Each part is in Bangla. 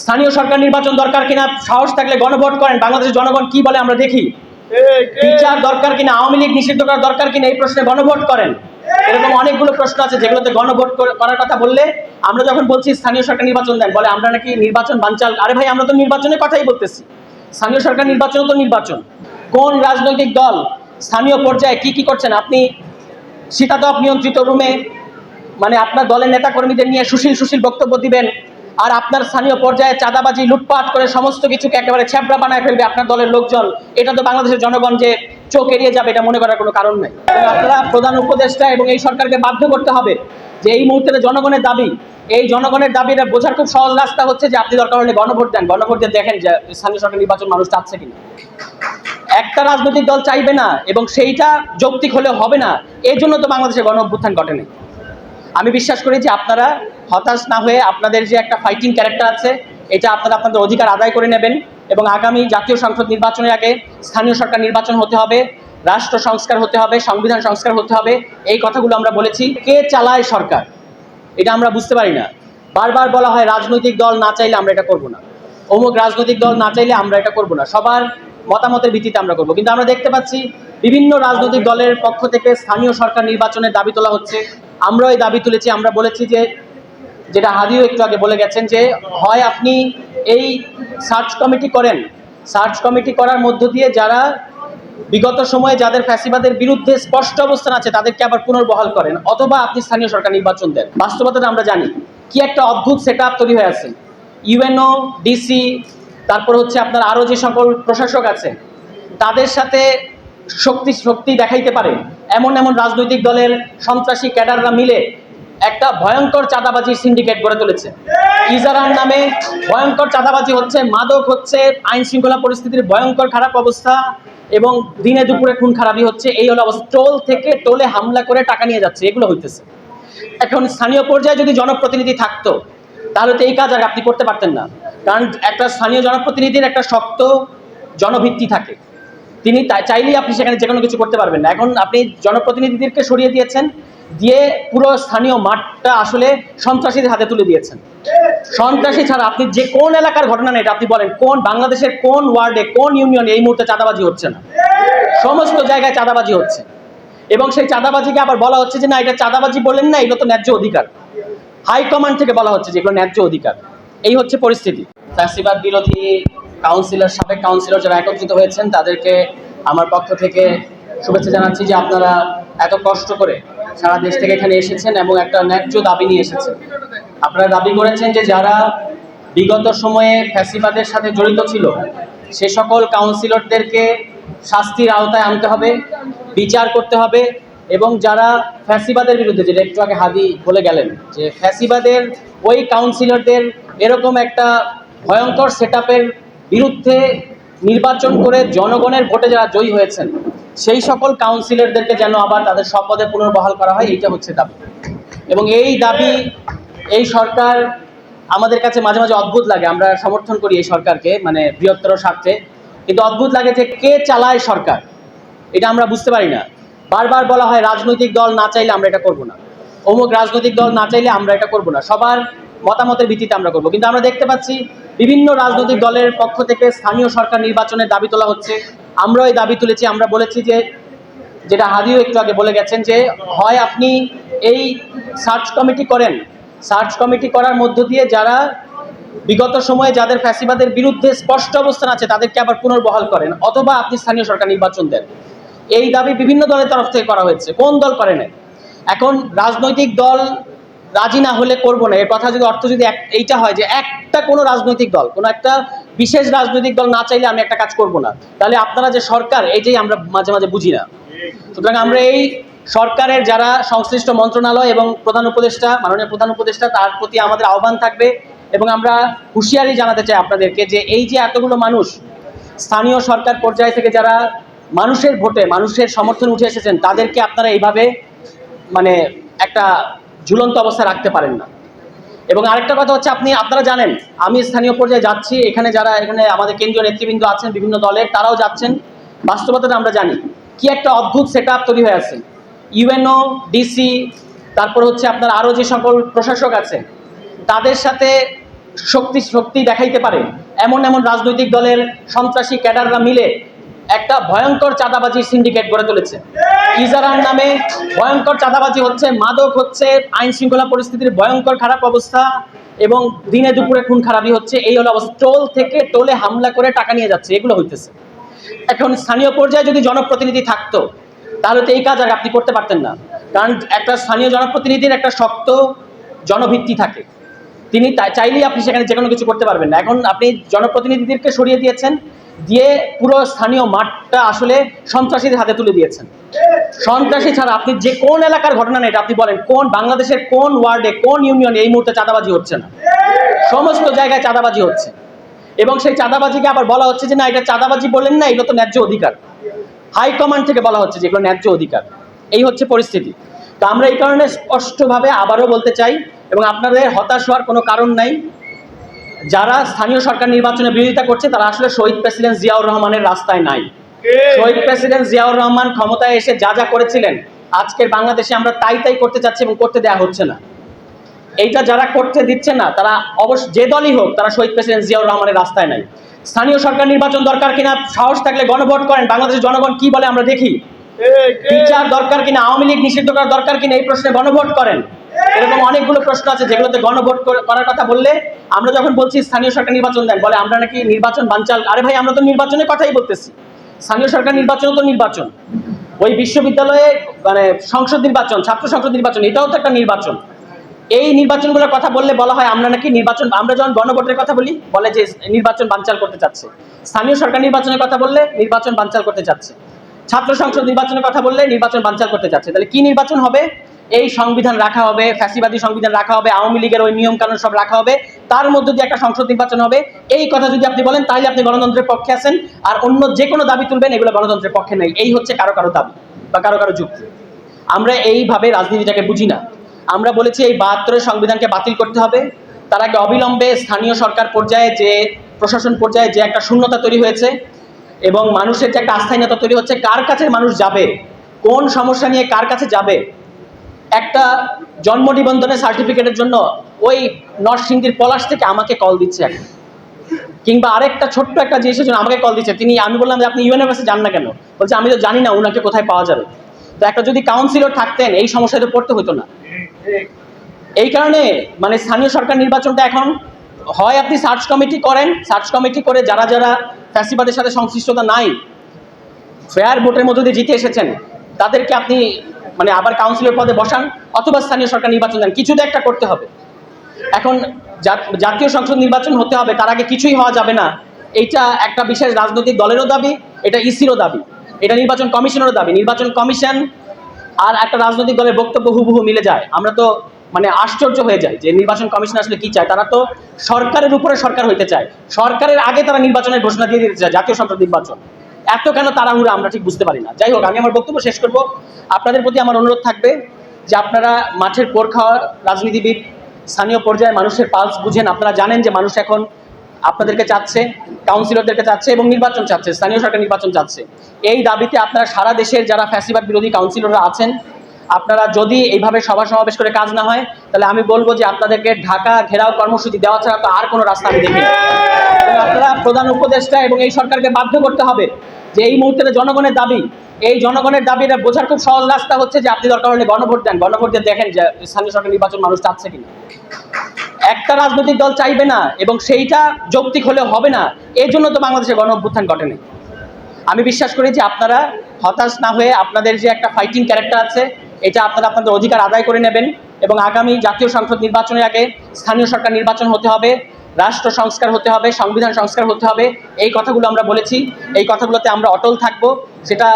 স্থানীয় সরকার নির্বাচন দরকার কিনা সাহস থাকলে গণভোট করেন। বাংলাদেশের জনগণ কি বলে আমরা দেখি। বিচার দরকার কিনা, আওয়ামী লীগ নিষিদ্ধ করা দরকার কিনা, এই প্রশ্নে গণভোট করেন। এরকম অনেকগুলো প্রশ্ন আছে যেগুলোতে গণভোট করার কথা বললে আমরা যখন বলছি স্থানীয় সরকার নির্বাচন দেন, বলে আমরা নাকি নির্বাচন বানচাল। আরে ভাই, আমরা তো নির্বাচনের কথাই বলতেছি। স্থানীয় সরকার নির্বাচন তো নির্বাচন। কোন রাজনৈতিক দল স্থানীয় পর্যায়ে কি কি করছেন? আপনি শীতাতপ নিয়ন্ত্রিত রুমে মানে আপনার দলের নেতা কর্মীদের নিয়ে সুশীল বক্তব্য দিবেন, আর আপনার স্থানীয় পর্যায়ে চাঁদাবাজি লুটপাট করে সমস্ত কিছুকে একেবারে ছ্যাবড়া বানায় ফেলবে আপনার দলের লোকজন। এটা তো বাংলাদেশের জনগণ যে চোখ এড়িয়ে যাবে এটা মনে করার কোনো কারণ নেই। আপনারা প্রধান উপদেষ্টা এবং এই সরকারকে বাধ্য করতে হবে যে এই মুহূর্তে জনগণের দাবি, এই জনগণের দাবিটা বোঝার খুব সহজ রাস্তা হচ্ছে যে আপনি দরকার হলে গণভোট দেন। গণভোট দিয়ে দেখেন যে স্থানীয় সরকার নির্বাচন মানুষ চাচ্ছে কিনা। একটা রাজনৈতিক দল চাইবে না এবং সেইটা যৌক্তিক হলে হবে না, এই জন্য তো বাংলাদেশে গণ অভ্যুত্থান ঘটেনি। আমি বিশ্বাস করি যে আপনারা হতাশ না হয়ে আপনাদের যে একটা ফাইটিং ক্যারেক্টার আছে এটা আপনারা আপনাদের অধিকার আদায় করে নেবেন এবং আগামী জাতীয় সংসদ নির্বাচনের আগে স্থানীয় সরকার নির্বাচন হতে হবে, রাষ্ট্র সংস্কার হতে হবে, সংবিধান সংস্কার হতে হবে। এই কথাগুলো আমরা বলেছি। কে চালায় সরকার এটা আমরা বুঝতে পারি না। বারবার বলা হয় রাজনৈতিক দল না চাইলে আমরা এটা করব না, অমুক রাজনৈতিক দল না চাইলে আমরা এটা করব না, সবার মতামতের ভিত্তিতে আমরা করব। কিন্তু আমরা দেখতে পাচ্ছি বিভিন্ন রাজনৈতিক দলের পক্ষ থেকে স্থানীয় সরকার নির্বাচনের দাবি তোলা হচ্ছে। আমরাও এই দাবি তুলেছি। আমরা বলেছি যে, যেটা হাদিও একটু আগে বলে গেছেন, যে হয় আপনি এই সার্চ কমিটি করেন, সার্চ কমিটি করার মধ্য দিয়ে যারা বিগত সময়ে যাদের ফ্যাসিবাদের বিরুদ্ধে স্পষ্ট অবস্থান আছে তাদেরকে আবার পুনর্বহাল করেন, অথবা আপনি স্থানীয় সরকার নির্বাচন দেন। বাস্তবতাটা আমরা জানি কি একটা অদ্ভুত সেটআপ তৈরি হয়ে আছে। ইউএনও, ডিসি, তারপর হচ্ছে আপনার আরও যে সকল প্রশাসক আছে তাদের সাথে শক্তি দেখাইতে পারে এমন রাজনৈতিক দলের সন্ত্রাসী ক্যাডাররা মিলে একটা ভয়ঙ্কর চাঁদাবাজির সিন্ডিকেট গড়ে তুলেছে। ইজারার নামে ভয়ঙ্কর চাঁদাবাজি হচ্ছে, মাদক হচ্ছে, আইন শৃঙ্খলা পরিস্থিতির ভয়ঙ্কর খারাপ অবস্থা এবং দিনে দুপুরে খুন খারাপি হচ্ছে। এই হলো অবস্থা। টোল থেকে টোলে হামলা করে টাকা নিয়ে যাচ্ছে, এগুলো হইতেছে। এখন স্থানীয় পর্যায়ে যদি জনপ্রতিনিধি থাকতো তাহলে তো এই কাজ আর আপনি করতে পারতেন না। কারণ একটা স্থানীয় জনপ্রতিনিধির একটা শক্ত জনভিত্তি থাকে, তিনি চাইলেই আপনি সেখানে যে কোনো কিছু করতে পারবেন না। এখন আপনি জনপ্রতিনিধিদেরকে সরিয়ে দিয়েছেন, দিয়ে পুরো স্থানীয় মাঠটা আসলে সন্ত্রাসীদের হাতে তুলে দিয়েছেন। সন্ত্রাসী ছাড়া আপনি যে কোন এলাকার ঘটনা না এটা আপনি বলেন, কোন বাংলাদেশের কোন ওয়ার্ডে কোন ইউনিয়নে এই মুহূর্তে চাঁদাবাজি হচ্ছে না? সমস্ত জায়গায় চাঁদাবাজি হচ্ছে এবং সেই চাঁদাবাজিকে আবার বলা হচ্ছে যে না, এটা চাঁদাবাজি বলেন না, এগুলো তো ন্যায্য অধিকার। হাইকমান্ড থেকে বলা হচ্ছে যে এগুলো ন্যায্য অধিকার। এই হচ্ছে পরিস্থিতি। ফ্যাসিবাদ বিরোধী কাউন্সিলর, সাবেক কাউন্সিলর যারা একত্রিত হয়েছেন তাদেরকে আমার পক্ষ থেকে শুভেচ্ছা জানাচ্ছি যে আপনারা এত কষ্ট করে সারা দেশ থেকে এখানে এসেছেন এবং একটা ন্যায্য দাবি নিয়ে এসেছেন। আপনারা দাবি করেছেন যে যারা বিগত সময়ে ফ্যাসিবাদের সাথে জড়িত ছিল সে সকল কাউন্সিলরদেরকে শাস্তির আওতায় আনতে হবে, বিচার করতে হবে এবং যারা ফ্যাসিবাদের বিরুদ্ধে, যেটা একটু আগে হাদি বলে গেলেন যে ফ্যাসিবাদের ওই কাউন্সিলরদের এরকম একটা ভয়ঙ্কর সেটআপের বিরুদ্ধে নির্বাচন করে জনগণের ভোটে যারা জয়ী হয়েছেন সেই সকল কাউন্সিলরদেরকে যেন আবার তাদের সম্পদে পুনর্বহাল করা হয়, এইটা হচ্ছে দাবি। এবং এই দাবি এই সরকার, আমাদের কাছে মাঝে মাঝে অদ্ভুত লাগে, আমরা সমর্থন করি এই সরকারকে মানে বৃহত্তর স্বার্থে, কিন্তু অদ্ভুত লাগে যে কে চালায় সরকার এটা আমরা বুঝতে পারি না। বারবার বলা হয় রাজনৈতিক দল না চাইলে আমরা এটা করব না, অমুক রাজনৈতিক দল না চাইলে আমরা এটা করব না, সবার মতামতের ভিত্তিতে আমরা করব। কিন্তু আমরা দেখতে পাচ্ছি বিভিন্ন রাজনৈতিক দলের পক্ষ থেকে স্থানীয় সরকার নির্বাচনের দাবি তোলা হচ্ছে। আমরাও এই দাবি তুলেছি। আমরা বলেছি যে, যেটা হাদিও একটু আগে বলে গেছেন, যে হয় আপনি এই সার্চ কমিটি করেন, সার্চ কমিটি করার মধ্য দিয়ে যারা বিগত সময়ে যাদের ফ্যাসিবাদের বিরুদ্ধে স্পষ্ট অবস্থান আছে তাদেরকে আবার পুনর্বহাল করেন, অথবা আপনি স্থানীয় সরকার নির্বাচন দেন। এই দাবি বিভিন্ন দলের তরফ থেকে করা হয়েছে। কোন দল করে না? এখন রাজনৈতিক দল রাজি না হলে করবো না, এর কথা যদি অর্থ যদি এইটা হয় যে একটা কোনো রাজনৈতিক দল, কোনো একটা বিশেষ রাজনৈতিক দল না চাইলে আমি একটা কাজ করব না, তাহলে আপনারা যে সরকার, এইটাই আমরা মাঝে মাঝে বুঝি না। সুতরাং আমরা এই সরকারের যারা সংশ্লিষ্ট মন্ত্রণালয় এবং প্রধান উপদেষ্টা, মাননীয় প্রধান উপদেষ্টা, তার প্রতি আমাদের আহ্বান থাকবে এবং আমরা হুঁশিয়ারি জানাতে চাই আপনাদেরকে যে এই যে এতগুলো মানুষ স্থানীয় সরকার পর্যায় থেকে যারা মানুষের ভোটে মানুষের সমর্থন উঠে এসেছেন তাদেরকে আপনারা এইভাবে মানে একটা ঝুলন্ত অবস্থায় রাখতে পারেন না। এবং আরেকটা কথা হচ্ছে, আপনারা জানেন আমি স্থানীয় পর্যায়ে যাচ্ছি, এখানে আমাদের কেন্দ্রীয় নেতৃবৃন্দ আছেন বিভিন্ন দলের, তারাও যাচ্ছেন। বাস্তবতাটা আমরা জানি কি একটা অদ্ভুত সেটআপ তৈরি হয়ে আছে। ইউএনও, ডিসি, তারপর হচ্ছে আপনার আরও যে সকল প্রশাসক আছে তাদের সাথে শক্তি দেখাইতে পারে এমন এমন রাজনৈতিক দলের সন্ত্রাসী ক্যাডাররা মিলে একটা ভয়ঙ্কর চাঁদাবাজির সিন্ডিকেট গড়ে তুলেছে। ইজারার নামে ভয়ঙ্কর চাঁদাবাজি হচ্ছে, মাদক হচ্ছে, আইন শৃঙ্খলা পরিস্থিতির ভয়ঙ্কর খারাপ অবস্থা এবং দিনে দুপুরে খুন খারাপি হচ্ছে। এই হলো অবস্থা। টোল থেকে টোলে হামলা করে টাকা নিয়ে যাচ্ছে, এগুলো হইতেছে। এখন স্থানীয় পর্যায়ে যদি জনপ্রতিনিধি থাকতো তাহলে তো এই কাজ আর আপনি করতে পারতেন না, কারণ একটা স্থানীয় জনপ্রতিনিধির একটা শক্ত জনভিত্তি থাকে, তিনি চাইলেই আপনি সেখানে যে কোনো কিছু করতে পারবেন না। এখন আপনি জনপ্রতিনিধিদেরকে সরিয়ে দিয়েছেন, দিয়ে পুরো স্থানীয় মাঠটা আসলে সন্ত্রাসীদের হাতে তুলে দিয়েছেন। সন্ত্রাসী ছাড়া আপনি যে কোন এলাকার ঘটনা নেই, আপনি বলেন কোন বাংলাদেশের কোন ওয়ার্ডে কোন ইউনিয়নে এই মুহূর্তে চাঁদাবাজি হচ্ছে না? সমস্ত জায়গায় চাঁদাবাজি হচ্ছে, এবং সেই চাঁদাবাজিকে আবার বলা হচ্ছে যে না, এটা চাঁদাবাজি বলেন না, এগুলো তো ন্যায্য অধিকার। হাইকমান্ড থেকে বলা হচ্ছে যে এগুলো ন্যায্য অধিকার। এই হচ্ছে পরিস্থিতি। তো আমরা এই কারণে স্পষ্টভাবে আবারও বলতে চাই, এবং আপনাদের হতাশ হওয়ার কোনো কারণ নাই। যারা স্থানীয় সরকার নির্বাচনে বিরোধিতা করছে তারা আসলে শহীদ প্রেসিডেন্ট জিয়াউর রহমানের রাস্তায় নাই। শহীদ প্রেসিডেন্ট জিয়াউর রহমান ক্ষমতায় এসে যা যা করেছিলেন, আজকের বাংলাদেশে আমরা তাই করতে চাচ্ছি এবং করতে দেয়া হচ্ছে না। এইটা যারা করতে দিচ্ছে না তারা অবশ্য যে দলই হোক, তারা শহীদ প্রেসিডেন্ট জিয়াউর রহমানের রাস্তায় নাই। স্থানীয় সরকার নির্বাচন দরকার কিনা, সাহস থাকলে গণভোট করেন। বাংলাদেশের জনগণ কি বলে আমরা দেখি। বিচার দরকার কিনা, আওয়ামী লীগ নিষিদ্ধ করা দরকার কিনা, এই প্রশ্নে গণভোট করেন। এরকম অনেকগুলো প্রশ্ন আছে যেগুলোতে গণভোট করার কথা বললে, আমরা যখন বলছি স্থানীয় সরকার নির্বাচন দেন, বলে আমরা নাকি নির্বাচন বানচাল। আরে ভাই, আমরা তো নির্বাচনের কথাই বলতেছি। স্থানীয় সরকার নির্বাচন তো নির্বাচন, ওই বিশ্ববিদ্যালয়ে মানে সংসদ নির্বাচন, ছাত্র সংসদ নির্বাচন, এটাও তো একটা নির্বাচন। এই নির্বাচনগুলোর কথা বললে বলা হয় আমরা নাকি নির্বাচন, আমরা যখন গণভোটের কথা বলি বলে যে নির্বাচন বানচাল করতে চাচ্ছে। স্থানীয় সরকার নির্বাচনের কথা বললে নির্বাচন বানচাল করতে চাচ্ছে। ছাত্র সংসদ নির্বাচনের কথা বললে নির্বাচন বানচাল করতে চাচ্ছে। তাহলে কি নির্বাচন হবে? এই সংবিধান রাখা হবে, ফ্যাসিবাদী সংবিধান রাখা হবে, আওয়ামী লীগের ওই নিয়ম কানুন সব রাখা হবে, তার মধ্যে দিয়ে একটা সংসদ নির্বাচন হবে। এই কথা যদি আপনি বলেন তাহলে আপনি গণতন্ত্রের পক্ষে আছেন, আর অন্য যে কোনো দাবি তুলবেন এগুলো গণতন্ত্রের পক্ষে নেই। এই হচ্ছে কারো কারো দাবি বা কারো কারো যুক্তি। আমরা এইভাবে রাজনীতিটাকে বুঝি না। আমরা বলেছি এই ৭২-এর সংবিধানকে বাতিল করতে হবে। তার আগে অবিলম্বে স্থানীয় সরকার পর্যায়ে, যে প্রশাসন পর্যায়ে যে একটা শূন্যতা তৈরি হয়েছে এবং মানুষের যে একটা আস্থাহীনতা তৈরি হচ্ছে, কার কাছে মানুষ যাবে, কোন সমস্যা নিয়ে কার কাছে যাবে। একটা জন্ম নিবন্ধনের সার্টিফিকেটের জন্য ওই নরসিংদীর পলাশ থেকে আমাকে কল দিচ্ছে এখন, কিংবা আরেকটা ছোট্ট একটা জিনিসের জন্য আমাকে কল দিচ্ছে। আমি বললাম যে আপনি ইউনিভার্সিটি যান না কেন? বলছে আমি তো জানি না ওনাকে কোথায় পাওয়া যাবে। তো একটা যদি কাউন্সিলর থাকতেন এই সমস্যায় তো পড়তে হতো না। এই কারণে মানে স্থানীয় সরকার নির্বাচনটা এখন হয় আপনি সার্চ কমিটি করেন, সার্চ কমিটি করে যারা যারা ফ্যাসিবাদের সাথে সংশ্লিষ্টতা নাই, ফেয়ার ভোটের মধ্যে দিয়ে জিতে এসেছেন, তাদেরকে আপনি মানে আবার কাউন্সিলর পদে বসান, অথবা স্থানীয় সরকার নির্বাচন দেন। কিছু তো একটা করতে হবে। এখন জাতীয় সংসদ নির্বাচন হতে হবে, তার আগে কিছুই হওয়া যাবে না। এইটা একটা বিশেষ রাজনৈতিক দলেরও দাবি, এটা ইসিরও দাবি, এটা নির্বাচন কমিশনেরও দাবি। নির্বাচন কমিশন আর একটা রাজনৈতিক দলের বক্তব্য হুবহু মিলে যায়। আমরা তো মানে আশ্চর্য হয়ে যায় যে নির্বাচন কমিশন আসলে কি চায়। তারা তো সরকারের উপরে সরকার হইতে চায়, সরকারের আগে তারা নির্বাচনের ঘোষণা দিয়ে দিতে চায়, জাতীয় সংসদ নির্বাচন। এত কেন তাড়াহুড়া আমরা ঠিক বুঝতে পারি না। যাই হোক, আমি আমার বক্তব্য শেষ করব। আপনাদের প্রতি আমার অনুরোধ থাকবে যে আপনারা মাঠের পোর খাওয়া রাজনীতিবিদ, স্থানীয় পর্যায়ে মানুষের পালস বুঝেন। আপনারা জানেন যে মানুষ এখন আপনাদেরকে চাচ্ছে, কাউন্সিলরদেরকে চাচ্ছে এবং নির্বাচন চাচ্ছে, স্থানীয় সরকার নির্বাচন চাচ্ছে। এই দাবিতে আপনারা সারা দেশের যারা ফ্যাসিবাদ বিরোধী কাউন্সিলররা আছেন, আপনারা যদি এইভাবে সভা সমাবেশ করে কাজ না হয়, তাহলে আমি বলবো যে আপনাদেরকে ঢাকা ঘেরাও কর্মসূচি দেওয়া ছাড়া তো আর কোনো রাস্তা আমি দেখি না। আপনারা প্রধান উপদেষ্টা এবং এই সরকারকে বাধ্য করতে হবে যে এই মুহূর্তে জনগণের দাবি, এই জনগণের দাবিটা বোঝার খুব সহজ রাস্তা হচ্ছে যে আপনি দরকার হলে গণভোট দেন, গণভোট দিয়ে দেখেন যে স্থানীয় সরকার নির্বাচন মানুষ চাচ্ছে কিনা। একটা রাজনৈতিক দল চাইবে না এবং সেইটা যৌক্তিক হলেও হবে না, এই জন্য তো বাংলাদেশে গণ অভ্যুত্থান ঘটেনি। আমি বিশ্বাস করি যে আপনারা হতাশ না হয়ে আপনাদের যে একটা ফাইটিং ক্যারেক্টার আছে, এটা আপনারা আপনাদের অধিকার আদায় করে নেবেন এবং আগামী জাতীয় সংসদ নির্বাচনের আগে স্থানীয় সরকার নির্বাচন হতে হবে, রাষ্ট্র সংস্কার হতে হবে, সংবিধান সংস্কার হতে হবে। এই কথাগুলো আমরা বলেছি, এই কথাগুলোতে আমরা অটল থাকবো। সেটা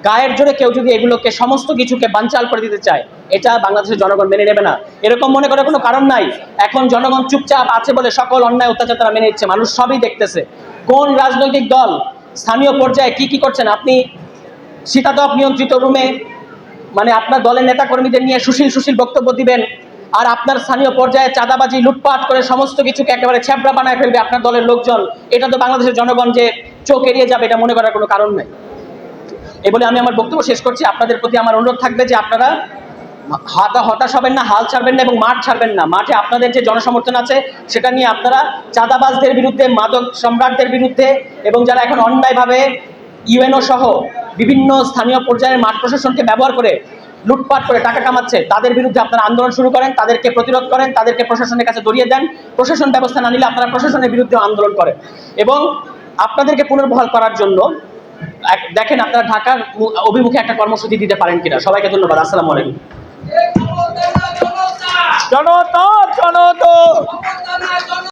গায়ের জোরে কেউ যদি এগুলোকে সমস্ত কিছুকে বানচাল করে দিতে চায়, এটা বাংলাদেশের জনগণ মেনে নেবে না। এরকম মনে করার কোনো কারণ নাই। এখন জনগণ চুপচাপ আছে বলে সকল অন্যায় অত্যাচার তারা মেনে নিচ্ছে, মানুষ সবই দেখতেছে। কোন রাজনৈতিক দল স্থানীয় পর্যায়ে কি করছেন, আপনি শীতাতপ নিয়ন্ত্রিত রুমে মানে আপনার দলের নেতাকর্মীদের নিয়ে সুশীল বক্তব্য দিবেন, আর আপনার স্থানীয় পর্যায়ে চাঁদাবাজি লুটপাট করে সমস্ত কিছুকে একেবারে ছ্যাবড়া বানায় ফেলবে আপনার দলের লোকজন। এটা তো বাংলাদেশের জনগণ যে চোখ এড়িয়ে যাবে, এটা মনে করার কোনো কারণ নেই। এই বলে আমি আমার বক্তব্য শেষ করছি। আপনাদের প্রতি আমার অনুরোধ থাকবে যে আপনারা হতাশ হবেন না, হাল ছাড়বেন না এবং মাঠ ছাড়বেন না। মাঠে আপনাদের যে জনসমর্থন আছে সেটা নিয়ে আপনারা চাঁদাবাজদের বিরুদ্ধে, মাদক সম্রাটদের বিরুদ্ধে এবং যারা এখন অন্যায়ভাবে ইউএনও সহ বিভিন্ন স্থানীয় পর্যায়ের মাঠ প্রশাসনকে ব্যবহার করে লুটপাট করে টাকা কামাচ্ছে, তাদের বিরুদ্ধে আপনারা আন্দোলন শুরু করেন, তাদেরকে প্রতিরোধ করেন, তাদেরকে প্রশাসনের কাছে ধরিয়ে দেন। প্রশাসন ব্যবস্থা না নিলে আপনারা প্রশাসনের বিরুদ্ধে আন্দোলন করেন। এবং আপনাদেরকে পুনর্বহাল করার জন্য দেখেন আপনারা ঢাকার অভিমুখে একটা কর্মসূচি দিতে পারেন কিনা। সবাইকে ধন্যবাদ। আসসালামু আলাইকুম। জনতা জনতা